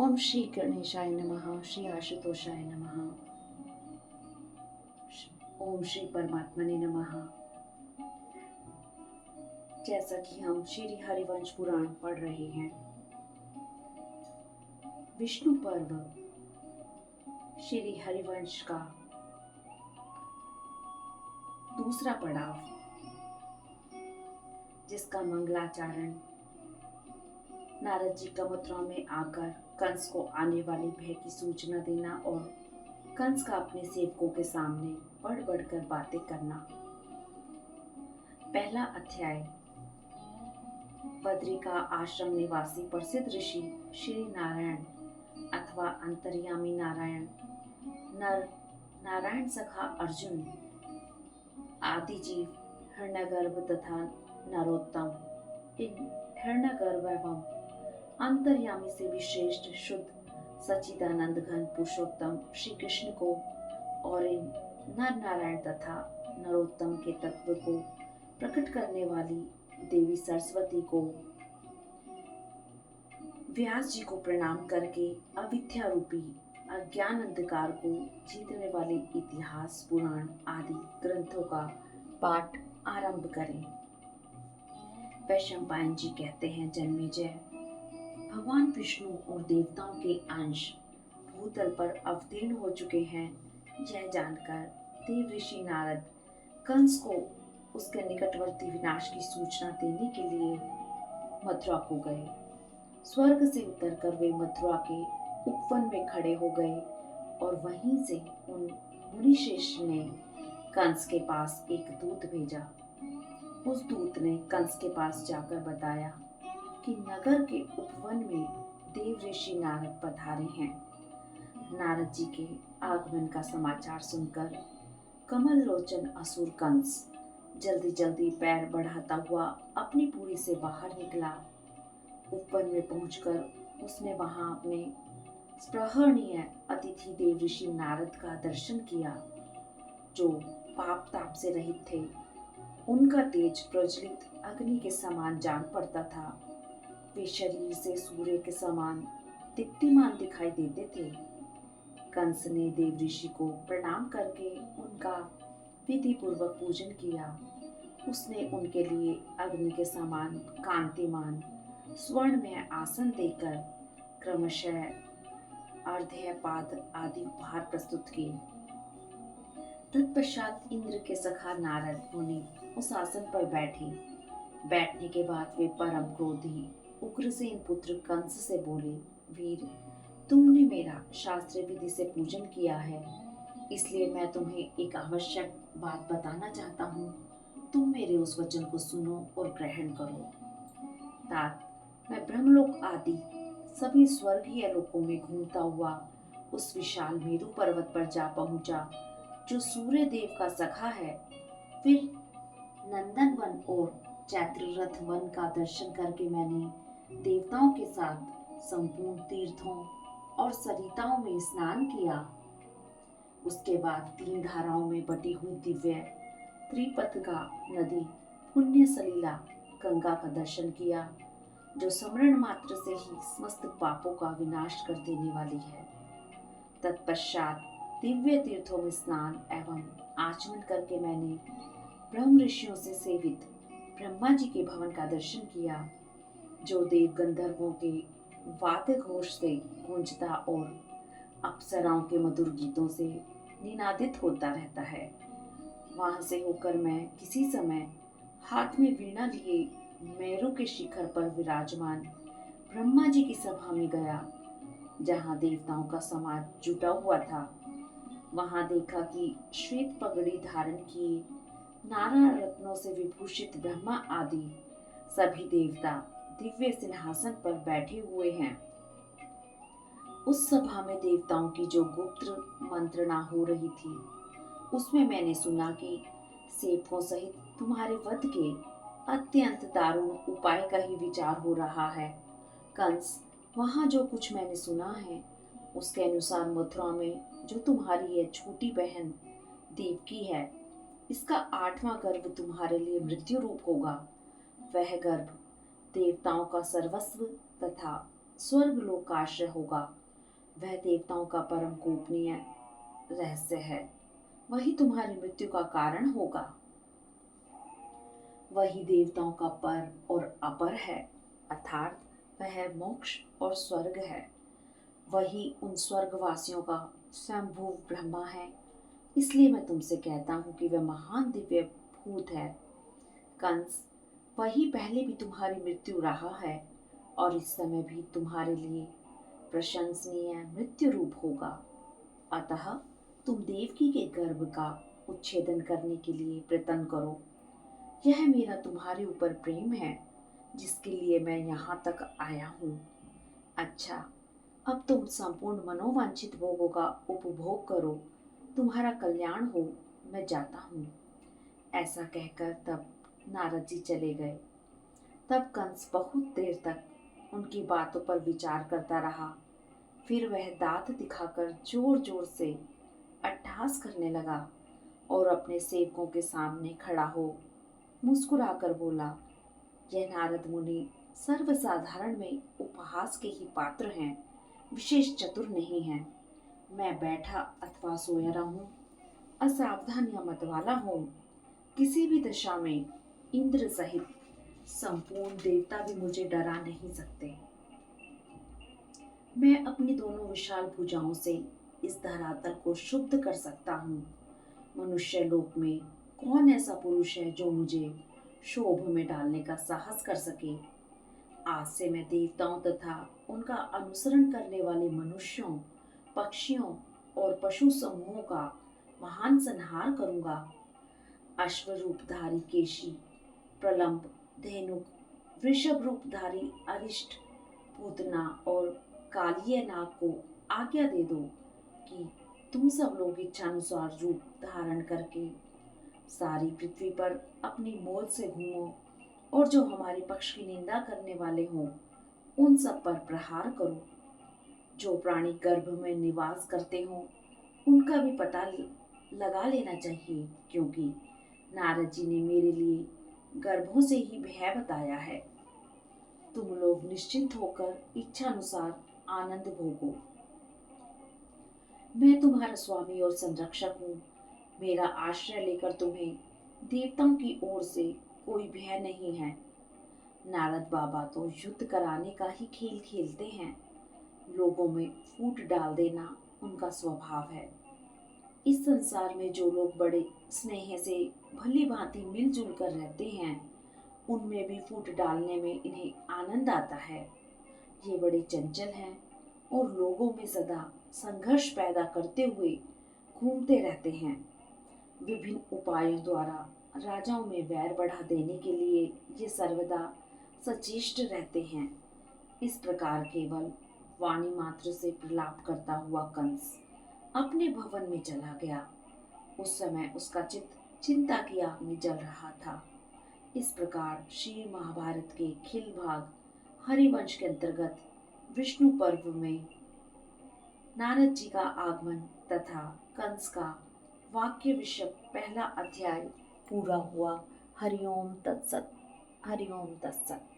ओम श्री गणेशाय नमः। श्री आशुतोषाय नमः। ओम श्री परमात्मने नमः। जैसा कि हम श्री हरिवंश पुराण पढ़ रहे हैं, विष्णु पर्व श्री हरिवंश का दूसरा पड़ाव, जिसका मंगलाचरण नारद जी का मथुरा में आकर कंस को आने वाली भय की सूचना देना और कंस का अपने सेवकों के सामने बढ़ बढ़कर बातें करना। पहला अध्याय। बद्री का आश्रम निवासी प्रसिद्ध ऋषि श्री नारायण अथवा अंतर्यामी नारायण, नर नारायण सखा अर्जुन, आदि जीव हिरण्यगर्भ तथा नरोत्तम, इन हिरण्यगर्भ एवं अंतर्यामी से भी श्रेष्ठ शुद्ध सच्चिदानंद घन पुरुषोत्तम श्री कृष्ण को और इन नर नारायण तथा नरोत्तम के तत्व को प्रकट करने वाली देवी सरस्वती को, व्यास जी को प्रणाम करके अविद्या रूपी अज्ञान अंधकार को जीतने वाले इतिहास, पुराण आदि ग्रंथों का पाठ आरंभ करें। वैशंपायन जी कहते हैं, जन्मेजय, भगवान विष्णु और देवताओं के अंश भूतल पर अवतीर्ण हो चुके हैं। यह जानकर देव ऋषि नारद कंस को उसके निकटवर्ती विनाश की सूचना देने के लिए मथुरा को गए। स्वर्ग से उतरकर वे मथुरा के उपवन में खड़े हो गए और वहीं से उन मुनिश्रेष्ठ ने कंस के पास एक दूत भेजा। उस दूत ने कंस के पास जाकर बताया कि नगर के उपवन में देव ऋषि नारद पधारे हैं। नारद जी के आगमन का समाचार सुनकर कमल लोचन असुर कंस जल्दी जल्दी पैर बढ़ाता हुआ अपनी पुरी से बाहर निकला। उपवन में पहुंचकर उसने वहां अपने स्पृहणीय अतिथि देव ऋषि नारद का दर्शन किया, जो पाप ताप से रहित थे। उनका तेज प्रज्वलित अग्नि के समान जान पड़ता था। वे शरीर से सूर्य के समान दीप्तिमान दिखाई देते थे। कंस ने देव ऋषि को प्रणाम करके उनका विधि पूर्वक पूजन किया। उसने उनके लिए अग्नि के समान कांतिमान स्वर्ण में आसन देकर क्रमशः अर्धपाद आदि उपहार प्रस्तुत किए। तत्पश्चात इंद्र के सखा नारद मुनि उस आसन पर बैठे। बैठने के बाद वे परम क्रोधी उग्रसेन पुत्र कंस से बोले, वीर, तुमने मेरा शास्त्र विधि से पूजन किया है, इसलिए मैं तुम्हें एक आवश्यक बात बताना चाहता हूँ। तुम मेरे उस वचन को सुनो और ग्रहण करो। तात, मैं ब्रह्मलोक आदि सभी स्वर्गीय लोकों में घूमता हुआ उस विशाल मेरु पर्वत पर जा पहुंचा, जो सूर्य देव का सखा है। फिर नंदन वन और चैत्ररथ वन का दर्शन करके मैंने देवताओं के साथ संपूर्ण तीर्थों और सरिताओं में स्नान किया। उसके बाद 3 धाराओं में बटी हुई दिव्य त्रिपथगा नदी पुण्य सलीला गंगा का दर्शन किया, जो स्मरण मात्र से ही समस्त पापों का विनाश कर देने वाली है। तत्पश्चात दिव्य तीर्थों में स्नान एवं आचमन करके मैंने ब्रह्म ऋषियों से सेवित ब्रह्मा जी के भवन का दर्शन किया, जो देव गंधर्वों के वाद्य घोष से गूंजता और अप्सराओं के मधुर गीतों से निनादित होता रहता है। वहां से होकर मैं किसी समय हाथ में वीणा लिए मेरू के शिखर पर विराजमान ब्रह्मा जी की सभा में गया, जहां देवताओं का समाज जुटा हुआ था। वहां देखा कि श्वेत पगड़ी धारण किए नाना रत्नों से विभूषित ब्रह्मा आदि सभी देवता दिव्य सिंहासन पर बैठे हुए हैं। उस सभा में देवताओं की जो गुप्त मंत्रणा हो रही थी, उसमें मैंने सुना कि सेवकों सहित तुम्हारे वध के अत्यंत दारुण उपाय का ही विचार हो रहा है। कंस, वहां जो कुछ मैंने सुना है, उसके अनुसार मथुरा में जो तुम्हारी यह छोटी बहन देवकी है, इसका 8वां गर्भ तुम्हारे लिए मृत्यु रूप होगा। वह गर्भ देवताओं का सर्वस्व तथा स्वर्ग लोक का आश्रय होगा। वह देवताओं का परम गोपनीय रहस्य है। वही तुम्हारी मृत्यु का कारण होगा। वही देवताओं का पर और अपर है, अर्थात वह मोक्ष और स्वर्ग है। वही उन स्वर्गवासियों का स्वयंभू ब्रह्मा है। इसलिए मैं तुमसे कहता हूँ कि वह महान दिव्य भूत है। कंस, वही पहले भी तुम्हारी मृत्यु रहा है और इस समय भी तुम्हारे लिए प्रशंसनीय मृत्यु रूप होगा। अतः तुम देवकी के गर्भ का उच्छेदन करने के लिए प्रयत्न करो। यह मेरा तुम्हारे ऊपर प्रेम है जिसके लिए मैं यहाँ तक आया हूँ। अच्छा, अब तुम संपूर्ण मनोवांछित भोगों का उपभोग करो। तुम्हारा कल्याण हो। मैं जाता हूँ। ऐसा कहकर तब नारद जी चले गए। तब कंस बहुत देर तक उनकी बातों पर विचार करता रहा। फिर वह दांत दिखाकर जोर जोर से अट्टहास करने लगा और अपने सेवकों के सामने खड़ा हो मुस्कुराकर बोला, यह नारद मुनि सर्वसाधारण में उपहास के ही पात्र हैं, विशेष चतुर नहीं हैं। मैं बैठा अथवा सोया रहूं, असावधान या मतवाला हूं, किसी भी दशा में इंद्र सहित संपूर्ण देवता भी मुझे डरा नहीं सकते। मैं अपनी दोनों विशाल भुजाओं से इस धरातल को शुद्ध कर सकता हूँ। मनुष्य लोक में कौन ऐसा पुरुष है जो मुझे क्षोभ में डालने का साहस कर सके। आज से मैं देवताओं तथा उनका अनुसरण करने वाले मनुष्यों, पक्षियों और पशु समूहों का महान संहार करूंगा। अश्व रूपधारी केशी, प्रलंब, धेनुक, वृषभ रूपधारी अरिष्ट, पूतना और कालिय नाग को आज्ञा दे दो कि तुम सब लोग इच्छानुसार रूप धारण करके सारी पृथ्वी पर अपनी मौज से घूमो और जो हमारे पक्ष की निंदा करने वाले हों उन सब पर प्रहार करो। जो प्राणी गर्भ में निवास करते हों उनका भी पता लगा लेना चाहिए, क्योंकि नारद जी ने मेरे लिए गर्भों से ही भय बताया है। तुम लोग निश्चिंत होकर इच्छानुसार आनंद भोगो। मैं तुम्हारा स्वामी और संरक्षक हूँ। मेरा आश्रय लेकर तुम्हें देवताओं की ओर से कोई भय नहीं है। नारद बाबा तो युद्ध कराने का ही खेल खेलते हैं। लोगों में फूट डाल देना उनका स्वभाव है। इस संसार में जो लोग बड़े स्नेह से भली भांति मिलजुल कर रहते हैं उनमें भी फूट डालने में इन्हें आनंद आता है। ये बड़े चंचल हैं और लोगों में सदा संघर्ष पैदा करते हुए घूमते रहते हैं। विभिन्न उपायों द्वारा राजाओं में वैर बढ़ा देने के लिए ये सर्वदा सचेष्ट रहते हैं। इस प्रकार केवल वाणी मात्र से प्रलाप करता हुआ कंस अपने भवन में चला गया। उस समय उसका चित्त चिंता की आग में जल रहा था। इस प्रकार श्री महाभारत के खिल भाग हरिवंश के अंतर्गत विष्णु पर्व में नारद जी का आगमन तथा कंस का वाक्य विषय पहला अध्याय पूरा हुआ। हरिओम तत्सत। हरिओम तत्सत।